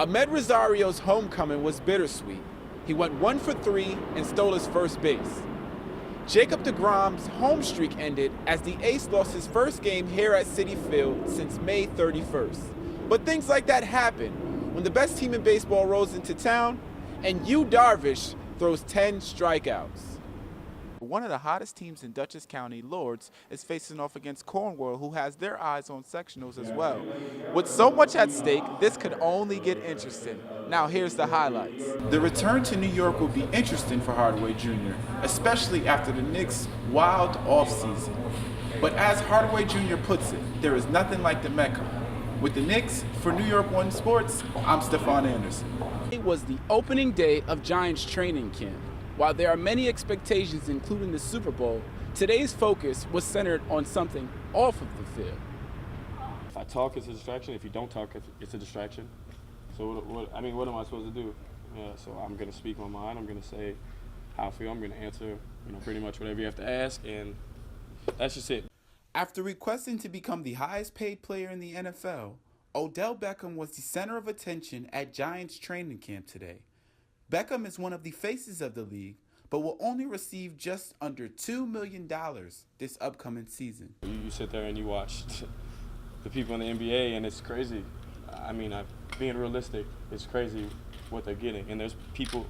Ahmed Rosario's homecoming was bittersweet. He went 1 for 3 and stole his first base. Jacob deGrom's home streak ended as the ace lost his first game here at Citi Field since May 31st. But things like that happen when the best team in baseball rolls into town and Yu Darvish throws 10 strikeouts. One of the hottest teams in Dutchess County, Lords, is facing off against Cornwall, who has their eyes on sectionals as well. With so much at stake, this could only get interesting. Now here's the highlights. The return to New York will be interesting for Hardaway Jr., especially after the Knicks' wild offseason. But as Hardaway Jr. puts it, there is nothing like the Mecca. With the Knicks, for New York One Sports, I'm Stefan Anderson. It was the opening day of Giants training camp. While there are many expectations, including the Super Bowl, today's focus was centered on something off of the field. If I talk, it's a distraction. If you don't talk, it's a distraction. So what am I supposed to do? So I'm going to speak my mind. I'm going to say how I feel. I'm going to answer, pretty much whatever you have to ask, and that's just it. After requesting to become the highest paid player in the NFL, Odell Beckham was the center of attention at Giants training camp today. Beckham is one of the faces of the league, but will only receive just under $2 million this upcoming season. You sit there and you watch the people in the NBA, and it's crazy. Being realistic, it's crazy what they're getting. And there's people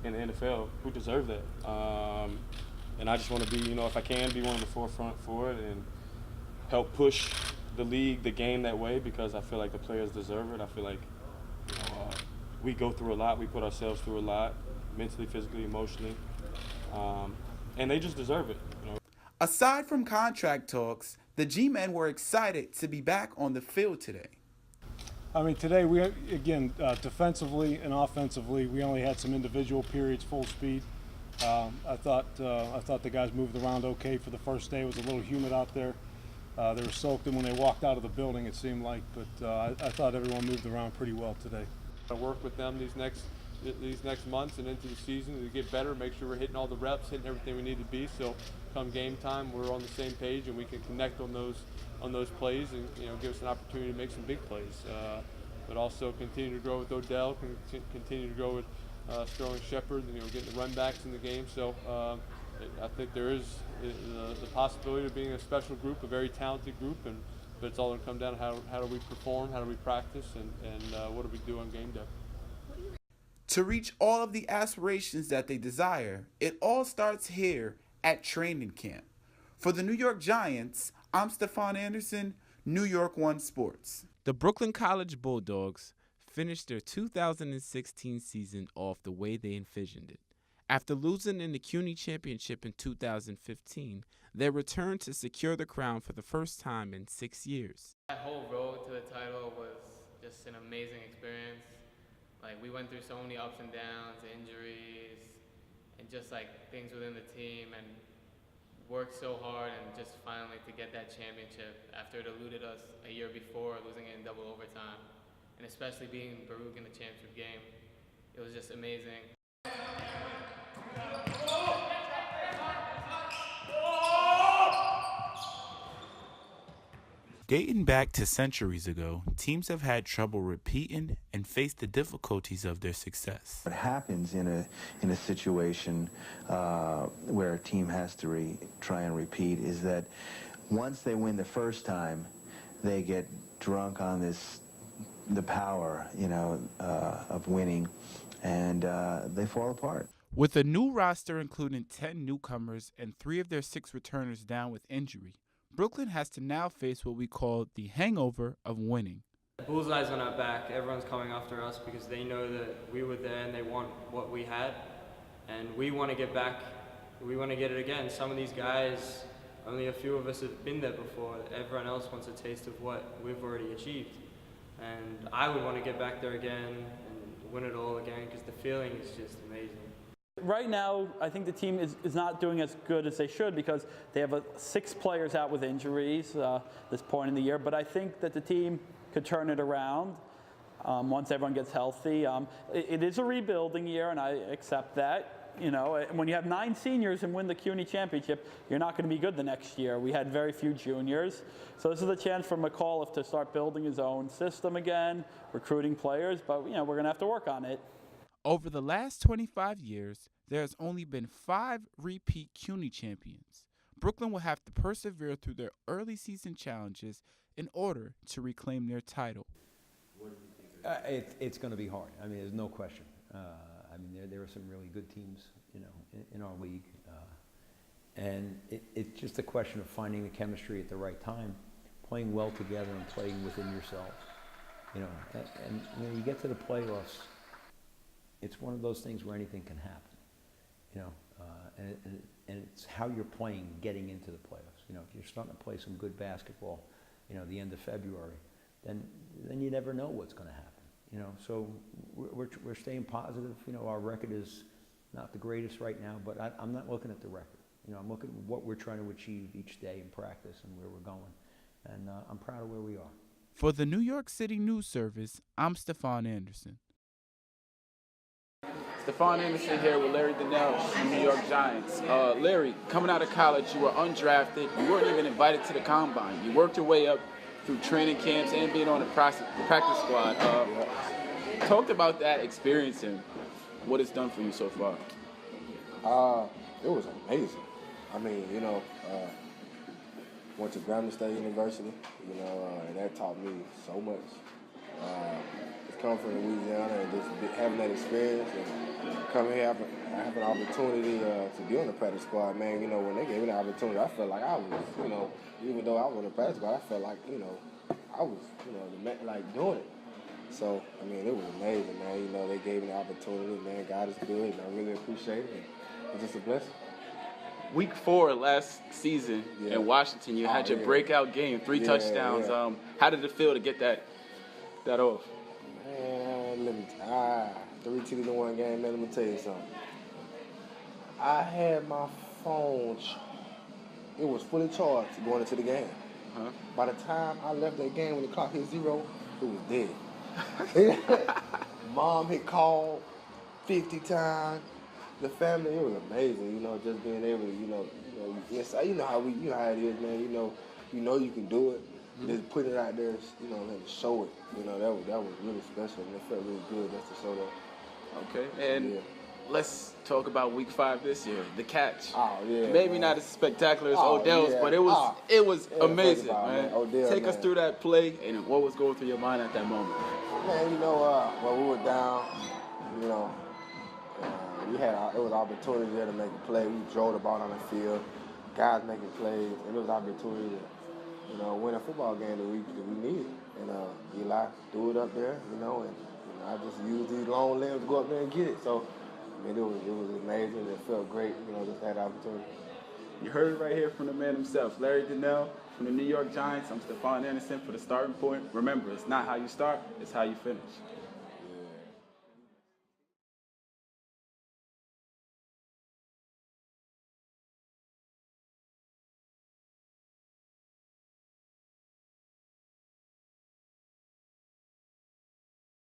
in the NFL who deserve that. And I just want to be, if I can, be one of the forefront for it and help push the league, the game that way, because I feel like the players deserve it. I feel like we go through a lot. We put ourselves through a lot, mentally, physically, emotionally, and they just deserve it. Aside from contract talks, the G-men were excited to be back on the field today. Today we again defensively and offensively, we only had some individual periods full speed. I thought the guys moved around okay for the first day. It was a little humid out there. They were soaked in when they walked out of the building, it seemed like, but I thought everyone moved around pretty well today. I work with them these next months and into the season to get better, make sure we're hitting all the reps, hitting everything we need to be. So come game time, we're on the same page and we can connect on those plays and give us an opportunity to make some big plays. But also continue to grow with Odell, continue to grow with Sterling Shepard, getting the run backs in the game. So I think there is the possibility of being a special group, a very talented group, but it's all going to come down to how do we perform, how do we practice, and what do we do on game day. To reach all of the aspirations that they desire, it all starts here at training camp. For the New York Giants, I'm Stefan Anderson, New York One Sports. The Brooklyn College Bulldogs finished their 2016 season off the way they envisioned it. After losing in the CUNY championship in 2015, they returned to secure the crown for the first time in 6 years. That whole road to the title was just an amazing experience. We went through so many ups and downs, injuries, and just things within the team, and worked so hard, and just finally to get that championship after it eluded us a year before, losing it in double overtime, and especially beating Baruch in the championship game. It was just amazing. Dating back to centuries ago, teams have had trouble repeating and faced the difficulties of their success. What happens in a situation where a team has to try and repeat is that once they win the first time, they get drunk on the power, of winning, and they fall apart. With a new roster including 10 newcomers and 3 of their 6 returners down with injury, Brooklyn has to now face what we call the hangover of winning. Bullseye's on our back. Everyone's coming after us because they know that we were there and they want what we had. And we want to get back. We want to get it again. Some of these guys, only a few of us have been there before. Everyone else wants a taste of what we've already achieved. And I would want to get back there again and win it all again because the feeling is just amazing. Right now, I think the team is not doing as good as they should because they have 6 players out with injuries this point in the year. But I think that the team could turn it around once everyone gets healthy. It is a rebuilding year, and I accept that. You know, when you have 9 seniors and win the CUNY championship, you're not going to be good the next year. We had very few juniors. So this is a chance for McAuliffe to start building his own system again, recruiting players, but we're going to have to work on it. Over the last 25 years, there has only been 5 repeat CUNY champions. Brooklyn will have to persevere through their early season challenges in order to reclaim their title. It's going to be hard. I mean, there's no question. I mean, there are some really good teams, in our league, and it's just a question of finding the chemistry at the right time, playing well together, and playing within yourself. And when you get to the playoffs, it's one of those things where anything can happen. And it's how you're playing getting into the playoffs. If you're starting to play some good basketball, the end of February, then you never know what's going to happen. So we're staying positive. Our record is not the greatest right now, but I'm not looking at the record. I'm looking at what we're trying to achieve each day in practice and where we're going. And I'm proud of where we are. For the New York City News Service, I'm Stefan Anderson. Stefan Anderson here with Larry Donnell from the New York Giants. Larry, coming out of college, you were undrafted. You weren't even invited to the combine. You worked your way up through training camps and being on the practice squad. Talked about that experience and what it's done for you so far. It was amazing. I mean, went to Grambling State University, and that taught me so much. Just coming from Louisiana and just having that experience and coming here, have an opportunity to be on the practice squad, man. When they gave me the opportunity, I felt like I was, even though I was on the practice squad, I felt like, I was, like doing it. So, I mean, it was amazing, man. They gave me the opportunity, man. God is good, and I really appreciate it. It's just a blessing. Week 4 last season in Washington, you had your breakout game, 3 touchdowns. Yeah. How did it feel to get that off? Man, 3 TDs in one game, man, let me tell you something. I had my phone, it was fully charged going into the game. Uh-huh. By the time I left that game, when the clock hit 0, it was dead. Mom had called 50 times. The family, it was amazing, just being able to, yes, how how it is, man. You can do it. Just putting it out there, and show it. That was really special, and it felt really good just to show that. Okay, and let's talk about Week 5 this year, the catch. Oh yeah. Maybe not as spectacular as Odell's, but it was amazing, man. Odell, Take us through that play and what was going through your mind at that moment. Man, when we were down, it was opportunity there to make a play. We drove the ball on the field, guys making plays, and it was opportunity to, win a football game that we needed. And Eli threw it up there, and I just used these long limbs to go up there and get it. So, I mean, it was amazing. It felt great, just that opportunity. You heard it right here from the man himself, Larry Donnell from the New York Giants. I'm Stefan Anderson for the Starting Point. Remember, it's not how you start, it's how you finish.